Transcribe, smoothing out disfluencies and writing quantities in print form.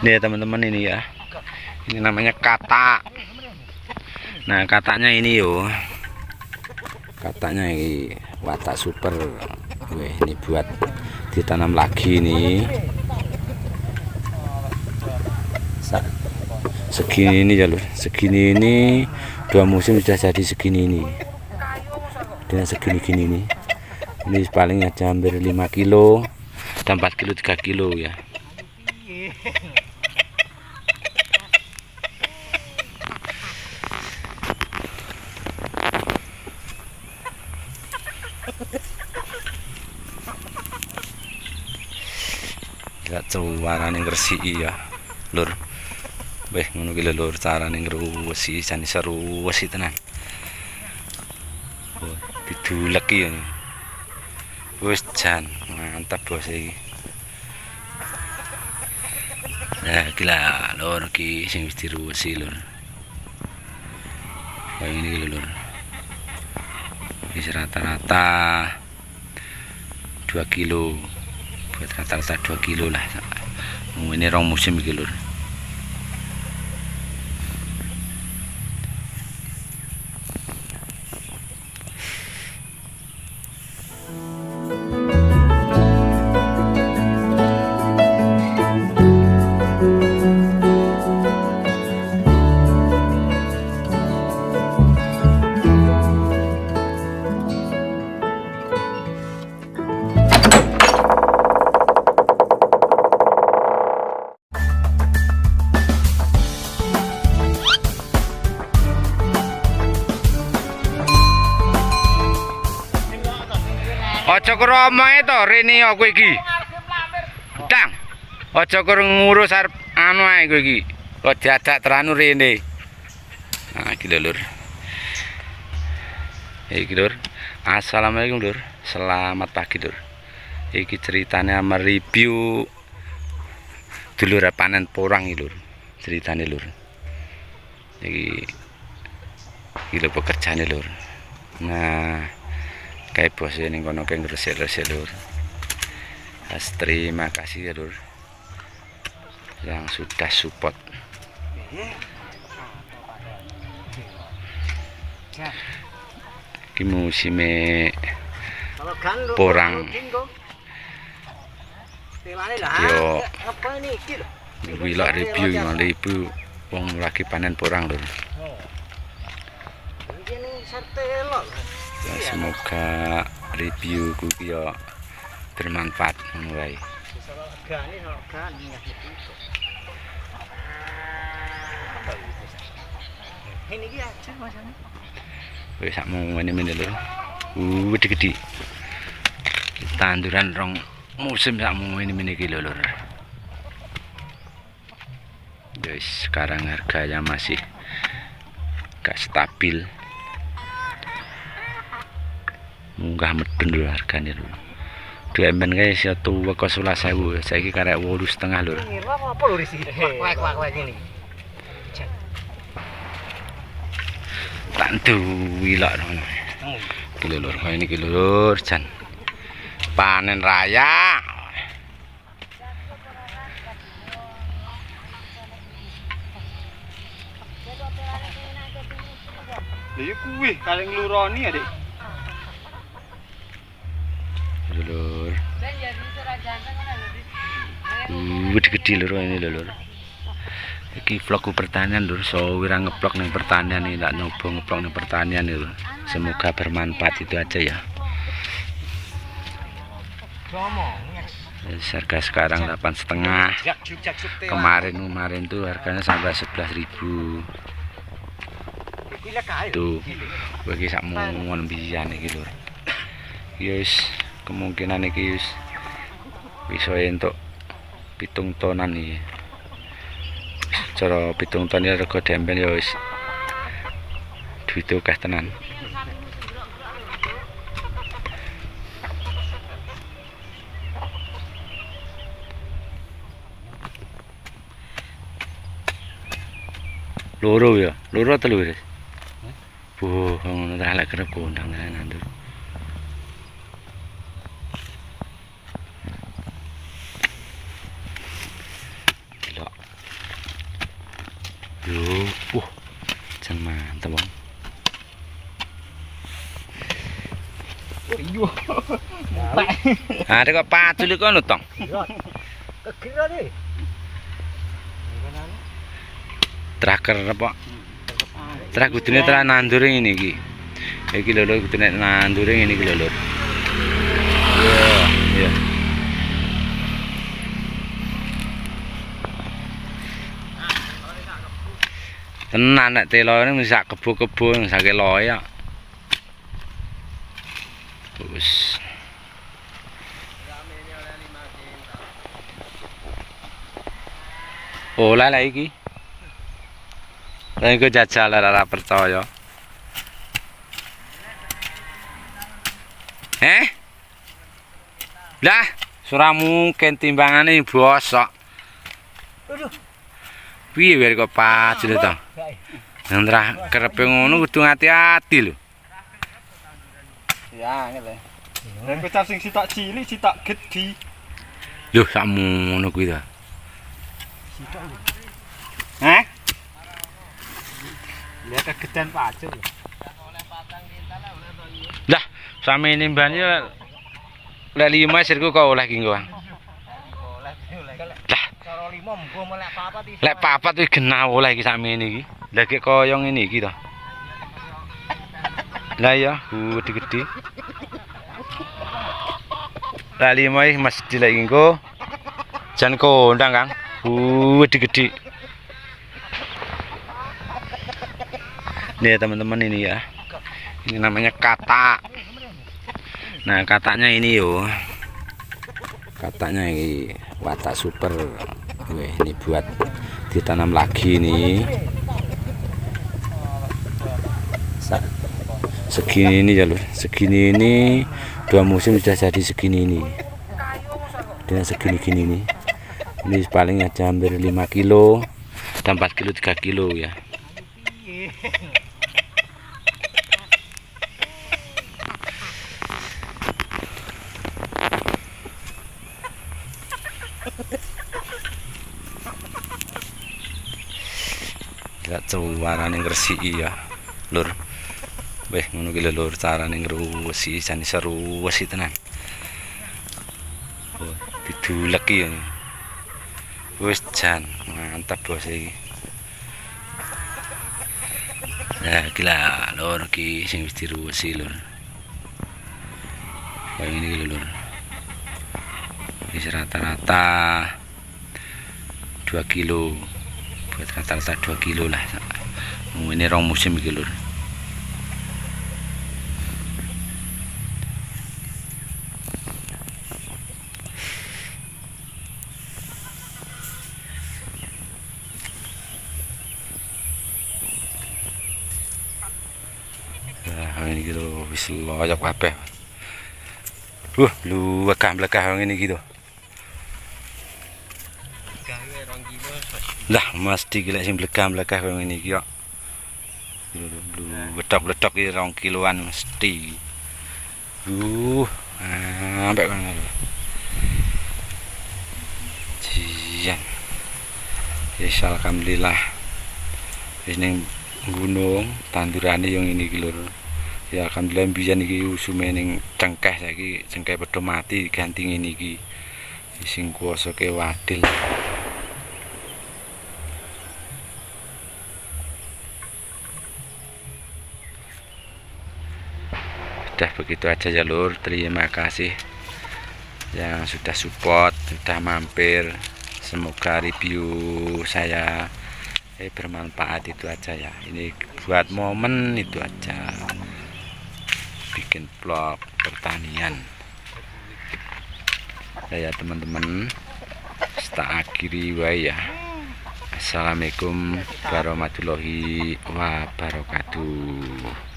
Ini ya teman-teman, ini ya. Ini namanya katak. Nah, kataknya ini yo. Kataknya ini watak super. Wih, ini buat ditanam lagi nih. Segini ini ya lur. Segini ini 2 musim sudah jadi segini ini. Dengan segini-gini ini. Ini paling aja hampir 5 kilo dan 4 kilo 3 kilo ya. Lihat carane ngresiki ya, lur. Weh, ngono ki lur, carane ngresiki jane seru wesi tenan. Oh, didulek ya. Wis jan, mantap bos iki. Nah, gila lur ki sing wis diruwesi lur. Kayak ini lur. Wis rata-rata 2 kilo. Buat rata-rata 2 kilo lah. Ini rong musim iki lur. Aja karo omahe to rene kowe iki. Tang. Aja karo ngurus arep anu ae kowe iki. Kok diadak teranu rene. Nah, iki lho lur. Iki lur. Assalamualaikum lur. Selamat pagi lur. Iki ceritanya mereview dulur panen porang iki lur. Ceritane lur. Iki lho pekerjaane lur. Nah, kayak bos ini kono kayak ngresik-resik lur. Terima kasih ya lur yang sudah support. Iki musim porang. Yo wilak review ibu wong lagi panen porang lur. Ya, semoga reviewku ya bermanfaat mulai. Wis sak ngene lho. Gede-gede. Tanduran rong musim sak ngene iki lho lur. Guys, sekarang harganya masih gak stabil. Munggah medun lho hargane lho. Demen guys ya tuwa kok 11.000. Saiki karek 8,5 lho. Apa lho risi? Wak ngene. Tak duwi lho. Iki lho lur, kaya niki lur jan. Panen raya. Lha iki kuwi kaleng ngluroni ya, Dik. Lur. Gede-gede lur ini lur. Iki vlogku pertanian lur, so wira ngeblok ning pertanian iki, tak nyoba ngeblok ning pertanian lur. Semoga bermanfaat itu aja ya. Harga sekarang 8,5. Kemarin tuh harganya sampai 11.000. Tuh, bagi sak mongon biyan iki lur. Yes, kemungkinan iki bisa entuk 7 tonan iki. Cara 7 ton ya rega dempen ya wis duit akeh tenan. Loro ya, loro telu wis. Bu, ngono ta lek kerep kondang nandur. Yo, jan mantep bang. Iyo. Ada kok pacul iku lho tong. Kekira deh. Tracker apa? Truk kudune tra nandur ngene iki. Iki lho lho kudune nandur ngene iki lho lho. Iya. Tenan nek telo ini sak kebo-kebo sak keloe ya. Wis. Oleh lah iki. Lah iku jajal ora percaya. Lah, ora mungkin timbangane bosok. Aduh. Piye wae kok pacul to? Nandra kerepe ngono kudu hati-hati lho. Ya, ngene. Nek kocar sing sitak cilik, sitak gedhi. Lho, sakmono kuwi to. Sitak. Hah? Lihat kegedean pacul. Lah, samene mban ya lek 5 sirku kok oleh ki nggo. Lah, cara 5 mengko melek papat iki. lek papat wis genah oleh iki sakmene iki. Lah kek kaya ngene iki to. Lah ya, gede-gede. Lah 5 iki mesti lek nggo. Jan kondang, Kang. Gede-gede. Nih teman-teman ini ya. Ini namanya katak. Nah, kataknya ini yo. Kataknya ini watak super. Wih, ini buat ditanam lagi nih. Segini ini ya lur. Segini ini 2 musim sudah jadi segini ini. Dengan segini-gini nih. Ini paling aja hampir 5 kilo dan 4 kilo 3 kilo ya. Gak carane ngresiki ya, lur. Weh, ngono ki lur carane ngresiki jan seru wis tenan. Oh, didulek ya. Wis jan mantap bos iki. Ya gila lur ki sing wis diruwesi lur. Kayak ini lur. Wis rata-rata 2 kilo. Buat rata-rata 2 kilo lah. Ini rong musim iki lur. Nah, ini gitu wis loyok kabeh. Lu lekah-lekah ngene iki to. Lah mesti gila sing blegam-blegah koyo ngene iki kok. Wedok-wedok iki 2 kiloan mesti. Ambek ngono. Jian. Wis alhamdulillah. Wis ning gunung tandurane yang ini iki lur. Ya alhamdulillah mbiyen iki usume ning cengkeh saiki cengkeh padha mati ganti ngene iki. Sing kuwasa ke wadil. Udah begitu aja ya lur, terima kasih yang sudah support, sudah mampir. Semoga review saya bermanfaat, itu aja ya. Ini buat momen itu aja, bikin vlog pertanian ya teman-teman. Tak akhiri wae ya. Assalamualaikum warahmatullahi wabarakatuh.